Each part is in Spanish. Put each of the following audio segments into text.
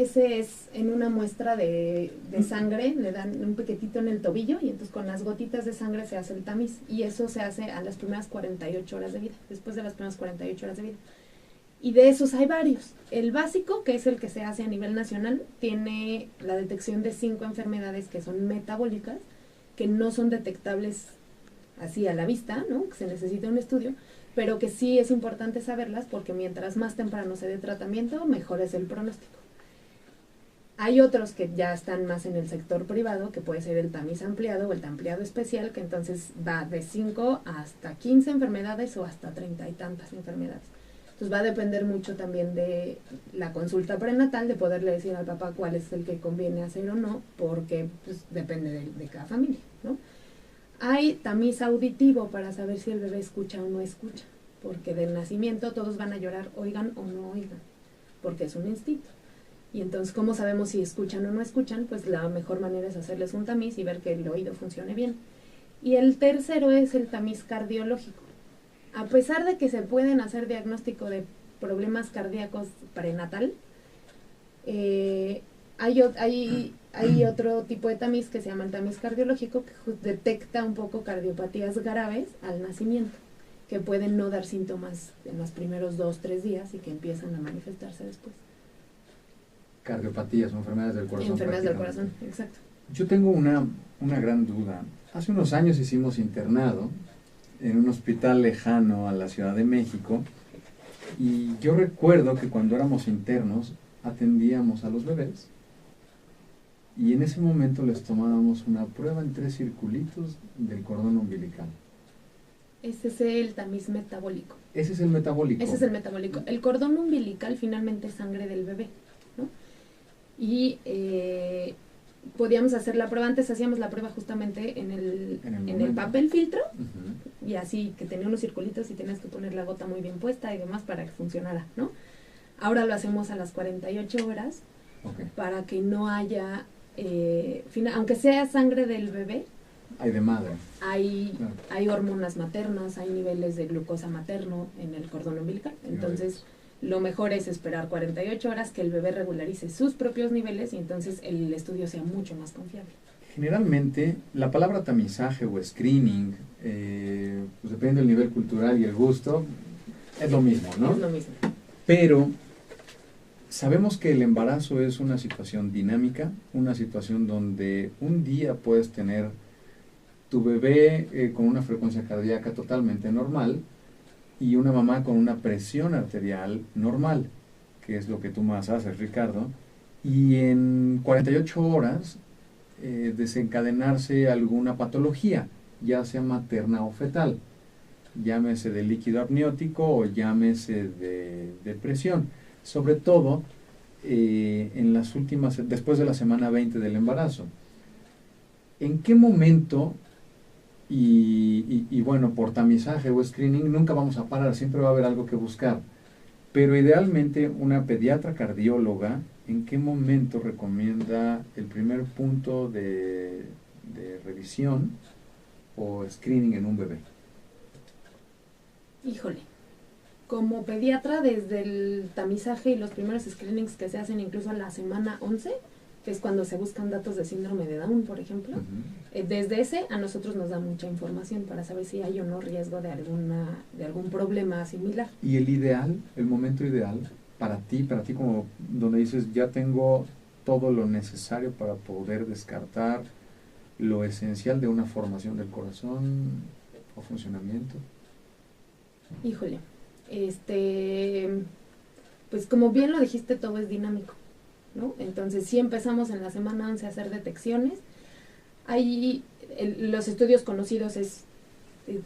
Ese es en una muestra de sangre, le dan un piquetito en el tobillo y entonces con las gotitas de sangre se hace el tamiz y eso se hace a las primeras 48 horas de vida, después de las primeras 48 horas de vida. Y de esos hay varios. El básico, que es el que se hace a nivel nacional, tiene la detección de 5 enfermedades que son metabólicas, que no son detectables así a la vista, ¿no? Que se necesita un estudio, pero que sí es importante saberlas porque mientras más temprano se dé tratamiento, mejor es el pronóstico. Hay otros que ya están más en el sector privado, que puede ser el tamiz ampliado o el ampliado especial, que entonces va de 5 hasta 15 enfermedades o hasta 30 y tantas enfermedades. Entonces va a depender mucho también de la consulta prenatal, de poderle decir al papá cuál es el que conviene hacer o no, porque pues, depende de cada familia, ¿no? Hay tamiz auditivo para saber si el bebé escucha o no escucha, porque del nacimiento todos van a llorar, oigan o no oigan, porque es un instinto. Y entonces, ¿cómo sabemos si escuchan o no escuchan? Pues la mejor manera es hacerles un tamiz y ver que el oído funcione bien. Y el tercero es el tamiz cardiológico. A pesar de que se pueden hacer diagnóstico de problemas cardíacos prenatal, hay otro tipo de tamiz que se llama el tamiz cardiológico que detecta un poco cardiopatías graves al nacimiento, que pueden no dar síntomas en los primeros 2-3 días y que empiezan a manifestarse después. Cardiopatías o enfermedades del corazón. Enfermedades del corazón, exacto. Yo tengo una gran duda. Hace unos años hicimos internado en un hospital lejano a la Ciudad de México y yo recuerdo que cuando éramos internos atendíamos a los bebés y en ese momento les tomábamos una prueba en 3 circulitos del cordón umbilical. Ese es el tamiz metabólico. Ese es el metabólico. Ese es el metabólico. El cordón umbilical finalmente es sangre del bebé, ¿no? Y podíamos hacer la prueba, antes hacíamos la prueba justamente en el papel filtro, y así que tenía unos circulitos y tenías que poner la gota muy bien puesta y demás para que funcionara, ¿no? Ahora lo hacemos a las 48 horas, para que no haya, aunque sea sangre del bebé, hay de madre. Hay hormonas maternas, hay niveles de glucosa materno en el cordón umbilical, entonces lo mejor es esperar 48 horas que el bebé regularice sus propios niveles y entonces el estudio sea mucho más confiable. Generalmente, la palabra tamizaje o screening, pues depende del nivel cultural y el gusto, es lo mismo, ¿no? Es lo mismo. Pero sabemos que el embarazo es una situación dinámica, una situación donde un día puedes tener tu bebé con una frecuencia cardíaca totalmente normal, y una mamá con una presión arterial normal, que es lo que tú más haces, Ricardo, y en 48 horas desencadenarse alguna patología, ya sea materna o fetal, llámese de líquido amniótico o llámese de depresión, sobre todo en las últimas, después de la semana 20 del embarazo. ¿En qué momento? Y bueno, por tamizaje o screening nunca vamos a parar, siempre va a haber algo que buscar. Pero idealmente una pediatra cardióloga, ¿en qué momento recomienda el primer punto de revisión o screening en un bebé? Híjole, como pediatra desde el tamizaje y los primeros screenings que se hacen incluso a la semana 11, que es cuando se buscan datos de síndrome de Down, por ejemplo, desde ese a nosotros nos da mucha información para saber si hay o no riesgo de algún problema similar. ¿Y el ideal, el momento ideal para ti como donde dices ya tengo todo lo necesario para poder descartar lo esencial de una formación del corazón o funcionamiento? Híjole, pues como bien lo dijiste, todo es dinámico, ¿no? Entonces, si empezamos en la semana 11 a hacer detecciones, los estudios conocidos es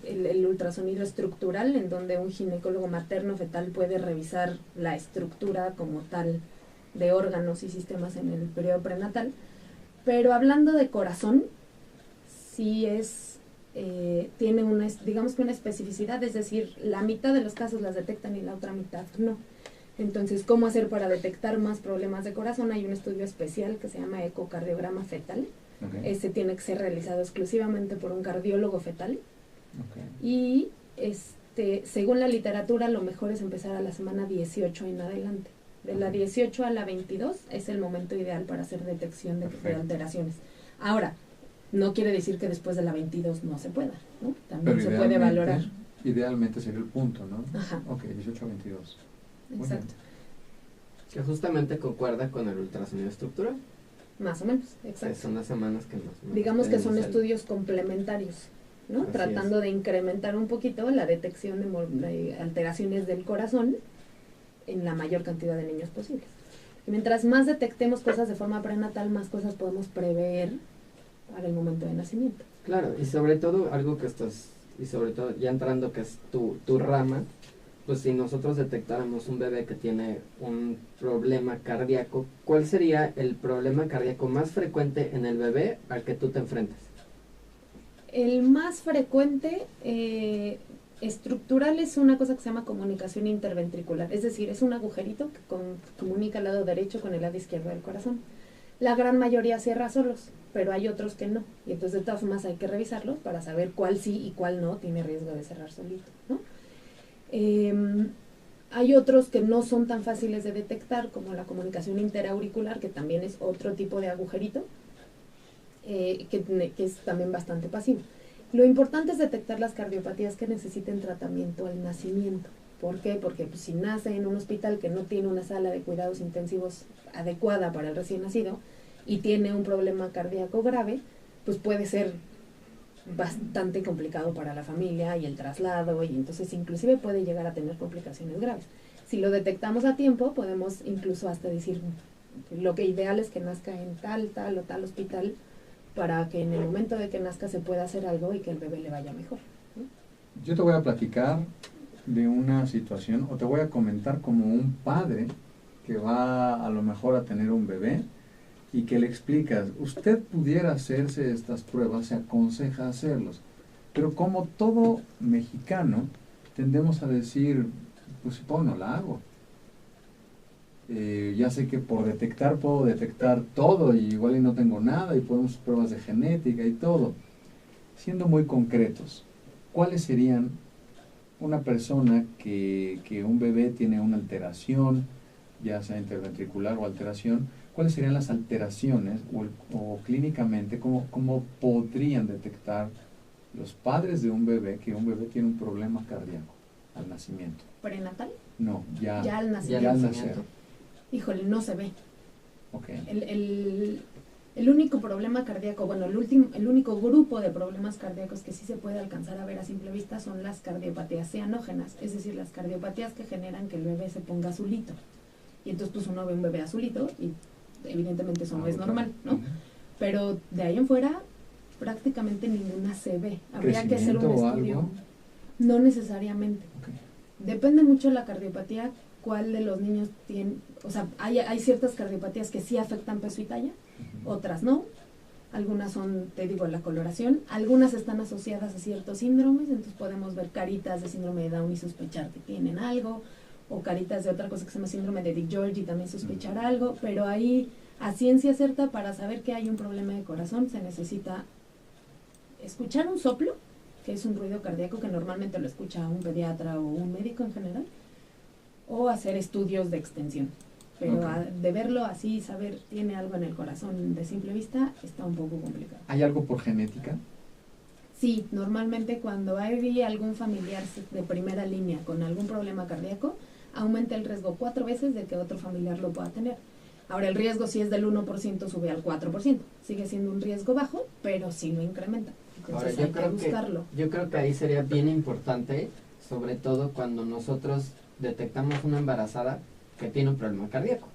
el ultrasonido estructural, en donde un ginecólogo materno fetal puede revisar la estructura como tal de órganos y sistemas en el periodo prenatal. Pero hablando de corazón, sí tiene digamos que una especificidad, es decir, la mitad de los casos las detectan y la otra mitad no. Entonces, ¿cómo hacer para detectar más problemas de corazón? Hay un estudio especial que se llama ecocardiograma fetal. Ese tiene que ser realizado exclusivamente por un cardiólogo fetal. Y según la literatura, lo mejor es empezar a la semana 18 en adelante, De la 18 a la 22 es el momento ideal para hacer detección de alteraciones. Ahora, no quiere decir que después de la 22 no se pueda, ¿no? También se puede valorar. Idealmente sería el punto, ¿no? Ajá. Ok, 18 a 22. Exacto. Que justamente concuerda con el ultrasonido estructural. Más o menos, exacto. Que son las semanas que más o menos digamos que son tenemos estudios complementarios, ¿no? Así Tratando de incrementar un poquito la detección de alteraciones del corazón en la mayor cantidad de niños posibles. Y mientras más detectemos cosas de forma prenatal, más cosas podemos prever para el momento de nacimiento. Claro, y sobre todo algo que sobre todo ya entrando que es tu rama, pues si nosotros detectáramos un bebé que tiene un problema cardíaco, ¿cuál sería el problema cardíaco más frecuente en el bebé al que tú te enfrentas? El más frecuente estructural es una cosa que se llama comunicación interventricular, es decir, es un agujerito que comunica el lado derecho con el lado izquierdo del corazón. La gran mayoría cierra solos, pero hay otros que no, y entonces de todas formas hay que revisarlos para saber cuál sí y cuál no tiene riesgo de cerrar solito, ¿no? Hay otros que no son tan fáciles de detectar, como la comunicación interauricular, que también es otro tipo de agujerito, que es también bastante pasivo. Lo importante es detectar las cardiopatías que necesiten tratamiento al nacimiento. ¿Por qué? Porque pues, si nace en un hospital que no tiene una sala de cuidados intensivos adecuada para el recién nacido y tiene un problema cardíaco grave, pues puede ser bastante complicado para la familia y el traslado, y entonces inclusive puede llegar a tener complicaciones graves. Si lo detectamos a tiempo, podemos incluso hasta decir lo que ideal es que nazca en tal o tal hospital para que en el momento de que nazca se pueda hacer algo y que el bebé le vaya mejor, ¿no? Yo te voy a platicar de una situación, o te voy a comentar como un padre que va a lo mejor a tener un bebé y que le explicas, usted pudiera hacerse estas pruebas, se aconseja hacerlos, pero como todo mexicano tendemos a decir, pues si puedo no la hago. Ya sé que por detectar puedo detectar todo y igual y no tengo nada y podemos hacer pruebas de genética y todo. Siendo muy concretos, ¿cuáles serían una persona que un bebé tiene una alteración, ya sea interventricular o alteración, cuáles serían las alteraciones o clínicamente cómo podrían detectar los padres de un bebé que un bebé tiene un problema cardíaco al nacimiento? ¿Prenatal? No, ya al nacimiento. Ya al nacer. Híjole, no se ve. Okay. El único problema cardíaco, bueno, el único grupo de problemas cardíacos que sí se puede alcanzar a ver a simple vista son las cardiopatías cianógenas, es decir, las cardiopatías que generan que el bebé se ponga azulito. Y entonces pues uno ve un bebé azulito y evidentemente eso no es normal, ¿no? Pero de ahí en fuera prácticamente ninguna se ve. Habría que hacer un estudio. Algo? No necesariamente. Okay. Depende mucho de la cardiopatía, cuál de los niños tiene, o sea, hay ciertas cardiopatías que sí afectan peso y talla, otras no. Algunas son, te digo, la coloración, algunas están asociadas a ciertos síndromes, entonces podemos ver caritas de síndrome de Down y sospechar que tienen algo, o caritas de otra cosa que se llama síndrome de Dick-George y también sospechar algo, pero ahí, a ciencia cierta, para saber que hay un problema de corazón, se necesita escuchar un soplo, que es un ruido cardíaco que normalmente lo escucha un pediatra o un médico en general, o hacer estudios de extensión. Pero de verlo así, saber tiene algo en el corazón de simple vista, está un poco complicado. ¿Hay algo por genética? Sí, normalmente cuando hay algún familiar de primera línea con algún problema cardíaco, aumenta el riesgo 4 veces de que otro familiar lo pueda tener. Ahora el riesgo si es del 1% sube al 4%, sigue siendo un riesgo bajo, pero sí lo incrementa. Entonces hay que buscarlo. Yo creo que ahí sería bien importante, sobre todo cuando nosotros detectamos una embarazada que tiene un problema cardíaco,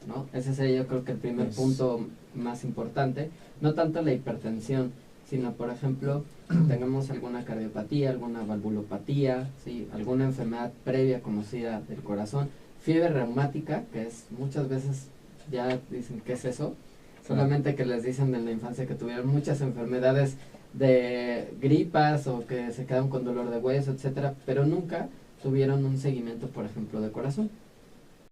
¿no? Ese sería yo creo que el primer punto más importante, no tanto la hipertensión, sino por ejemplo, tengamos alguna cardiopatía, alguna valvulopatía, ¿sí? Alguna enfermedad previa conocida del corazón, fiebre reumática, que es muchas veces ya dicen ¿qué es eso? Solamente que les dicen en la infancia que tuvieron muchas enfermedades de gripas o que se quedaron con dolor de hueso, etcétera, pero nunca tuvieron un seguimiento, por ejemplo, de corazón.